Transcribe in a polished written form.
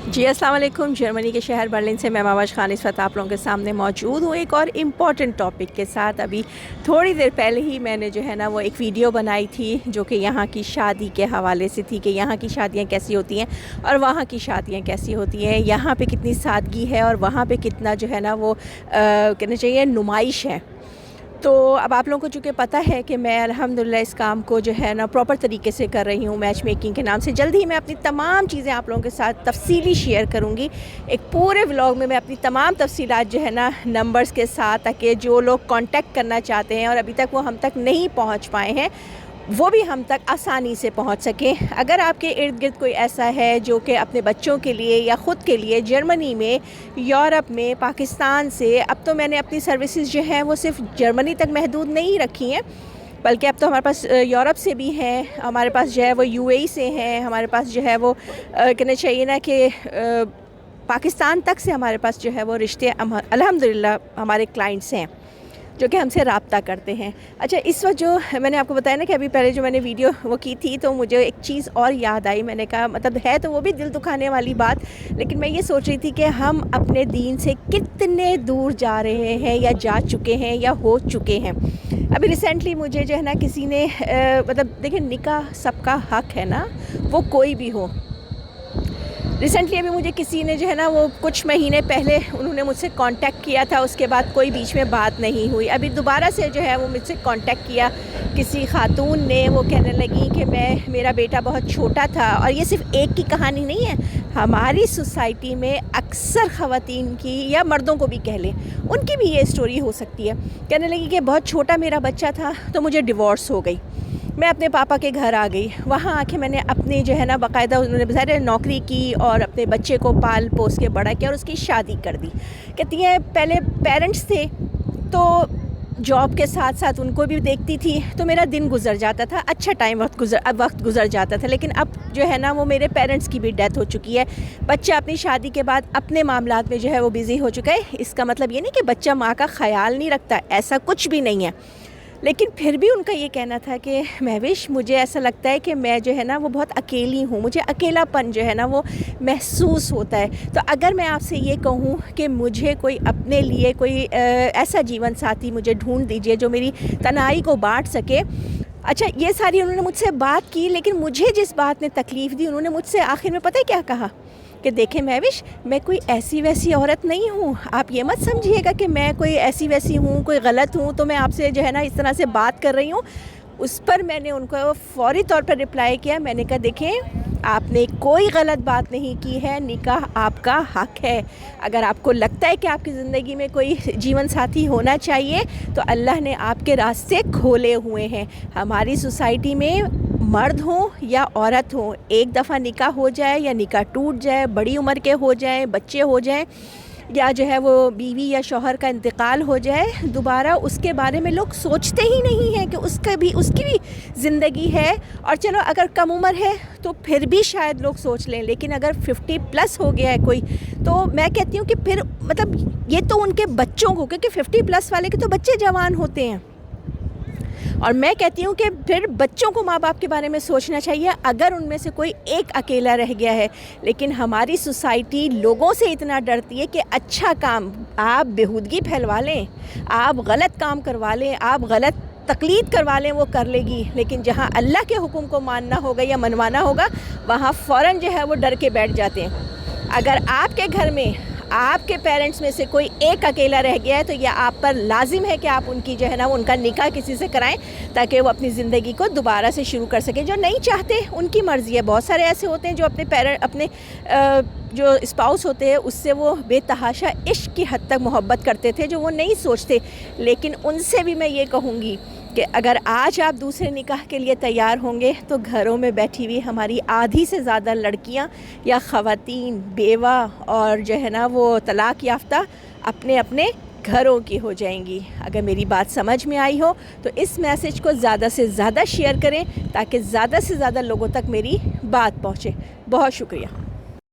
जी अस्सलाम वालेकुम। जर्मनी के शहर बर्लिन से मैं मावाज खान इस वक्त आप लोगों के सामने मौजूद हूँ एक और इम्पॉर्टेंट टॉपिक के साथ। अभी थोड़ी देर पहले ही मैंने जो है ना वो एक वीडियो बनाई थी जो कि यहाँ की शादी के हवाले से थी कि यहाँ की शादियाँ कैसी होती हैं और वहाँ की शादियाँ कैसी होती हैं, यहाँ पे कितनी सादगी है और वहाँ पे कितना जो है ना वो कहना चाहिए नुमाइश है। तो अब आप लोगों को चूँकि पता है कि मैं अल्हम्दुलिल्लाह इस काम को जो है ना प्रॉपर तरीके से कर रही हूँ मैच मेकिंग के नाम से। जल्दी ही मैं अपनी तमाम चीज़ें आप लोगों के साथ तफसीली शेयर करूँगी। एक पूरे व्लॉग में मैं अपनी तमाम तफसीलात जो है ना नंबर्स के साथ, ताकि जो लोग कांटेक्ट करना चाहते हैं और अभी तक वो हम तक नहीं पहुँच पाए हैं वो भी हम तक आसानी से पहुंच सकें। अगर आपके इर्द गिर्द कोई ऐसा है जो कि अपने बच्चों के लिए या ख़ुद के लिए जर्मनी में, यूरोप में, पाकिस्तान से, अब तो मैंने अपनी सर्विसेज जो हैं वो सिर्फ जर्मनी तक महदूद नहीं रखी हैं बल्कि अब तो हमारे पास यूरोप से भी हैं, हमारे पास जो है वो यूएई से हैं, हमारे पास जो है वो कहना चाहिए ना कि पाकिस्तान तक से हमारे पास जो है वो रिश्ते अल्हम्दुलिल्लाह हमारे क्लाइंट्स हैं जो कि हमसे रब्ता करते हैं। अच्छा, इस वक्त जो मैंने आपको बताया ना कि अभी पहले जो मैंने वीडियो वो की थी तो मुझे एक चीज़ और याद आई। मैंने कहा मतलब है तो वो भी दिल दुखाने वाली बात, लेकिन मैं ये सोच रही थी कि हम अपने दीन से कितने दूर जा रहे हैं या जा चुके हैं या हो चुके हैं। अभी रिसेंटली मुझे जो है ना किसी ने मतलब देखिए, निकाह सबका हक है ना, वो कोई भी हो। रिसेंटली अभी मुझे किसी ने जो है ना वो कुछ महीने पहले उन्होंने मुझसे कांटेक्ट किया था, उसके बाद कोई बीच में बात नहीं हुई। अभी दोबारा से जो है वो मुझसे कांटेक्ट किया किसी खातून ने, वो कहने लगी कि मेरा बेटा बहुत छोटा था। और ये सिर्फ एक की कहानी नहीं है, हमारी सोसाइटी में अक्सर ख़वातीन की या मर्दों को भी कह लें उनकी भी ये स्टोरी हो सकती है। कहने लगी कि बहुत छोटा मेरा बच्चा था तो मुझे डिवोर्स हो गई, मैं अपने पापा के घर आ गई। वहाँ आके मैंने अपनी जो है ना बाकायदा उन्होंने ज़ाहिर नौकरी की और अपने बच्चे को पाल पोस के बड़ा किया और उसकी शादी कर दी। कहती हैं पहले पेरेंट्स थे तो जॉब के साथ साथ उनको भी देखती थी तो मेरा दिन गुजर जाता था, अच्छा टाइम वक्त गुजर जाता था। लेकिन अब जो है ना वो मेरे पेरेंट्स की भी डेथ हो चुकी है, बच्चा अपनी शादी के बाद अपने मामलात में जो है वो बिज़ी हो चुका है। इसका मतलब ये नहीं कि बच्चा माँ का ख्याल नहीं रखता, ऐसा कुछ भी नहीं है। लेकिन फिर भी उनका ये कहना था कि महविश, मुझे ऐसा लगता है कि मैं जो है ना वो बहुत अकेली हूँ, मुझे अकेलापन जो है ना वो महसूस होता है। तो अगर मैं आपसे ये कहूँ कि मुझे कोई अपने लिए कोई ऐसा जीवन साथी मुझे ढूंढ दीजिए जो मेरी तन्हाई को बांट सके। अच्छा, ये सारी उन्होंने मुझसे बात की, लेकिन मुझे जिस बात ने तकलीफ़ दी, उन्होंने मुझसे आखिर में पता है क्या कहा कि देखें महविश, मैं कोई ऐसी वैसी औरत नहीं हूँ, आप ये मत समझिएगा कि मैं कोई ऐसी वैसी हूँ, कोई गलत हूँ तो मैं आपसे जो है ना इस तरह से बात कर रही हूँ। उस पर मैंने उनको फ़ौरी तौर पर रिप्लाई किया, मैंने कहा देखें, आपने कोई गलत बात नहीं की है, निकाह आपका हक है। अगर आपको लगता है कि आपकी ज़िंदगी में कोई जीवन साथी होना चाहिए तो अल्लाह ने आपके रास्ते खोले हुए हैं। हमारी सोसाइटी में मर्द हो या औरत हो, एक दफ़ा निकाह हो जाए या निकाह टूट जाए, बड़ी उम्र के हो जाए, बच्चे हो जाएं, या जो है वो बीवी या शौहर का इंतकाल हो जाए, दोबारा उसके बारे में लोग सोचते ही नहीं हैं कि उसकी भी ज़िंदगी है। और चलो अगर कम उम्र है तो फिर भी शायद लोग सोच लें, लेकिन अगर 50+ हो गया है कोई, तो मैं कहती हूँ कि फिर मतलब ये तो उनके बच्चों को, क्योंकि 50+ वाले के तो बच्चे जवान होते हैं, और मैं कहती हूँ कि फिर बच्चों को माँ बाप के बारे में सोचना चाहिए अगर उनमें से कोई एक अकेला रह गया है। लेकिन हमारी सोसाइटी लोगों से इतना डरती है कि अच्छा काम आप बेहूदगी फैलवा लें, आप गलत काम करवा लें, आप गलत तकलीद करवा लें, वो कर लेगी। लेकिन जहाँ अल्लाह के हुक्म को मानना होगा या मनवाना होगा, वहाँ फ़ौरन जो है वो डर के बैठ जाते हैं। अगर आपके घर में आपके पेरेंट्स में से कोई एक अकेला रह गया है तो यह आप पर लाजिम है कि आप उनकी जो है ना उनका निकाह किसी से कराएं ताकि वो अपनी ज़िंदगी को दोबारा से शुरू कर सकें। जो नहीं चाहते उनकी मर्ज़ी है। बहुत सारे ऐसे होते हैं जो अपने जो स्पाउस होते हैं उससे वो बेतहाशा इश्क की हद तक मोहब्बत करते थे जो वो नहीं सोचते। लेकिन उनसे भी मैं ये कहूँगी कि अगर आज आप दूसरे निकाह के लिए तैयार होंगे तो घरों में बैठी हुई हमारी आधी से ज़्यादा लड़कियां या ख़वातीन बेवा और जो है ना वो तलाक याफ्ता अपने अपने घरों की हो जाएंगी। अगर मेरी बात समझ में आई हो तो इस मैसेज को ज़्यादा से ज़्यादा शेयर करें ताकि ज़्यादा से ज़्यादा लोगों तक मेरी बात पहुँचे। बहुत शुक्रिया।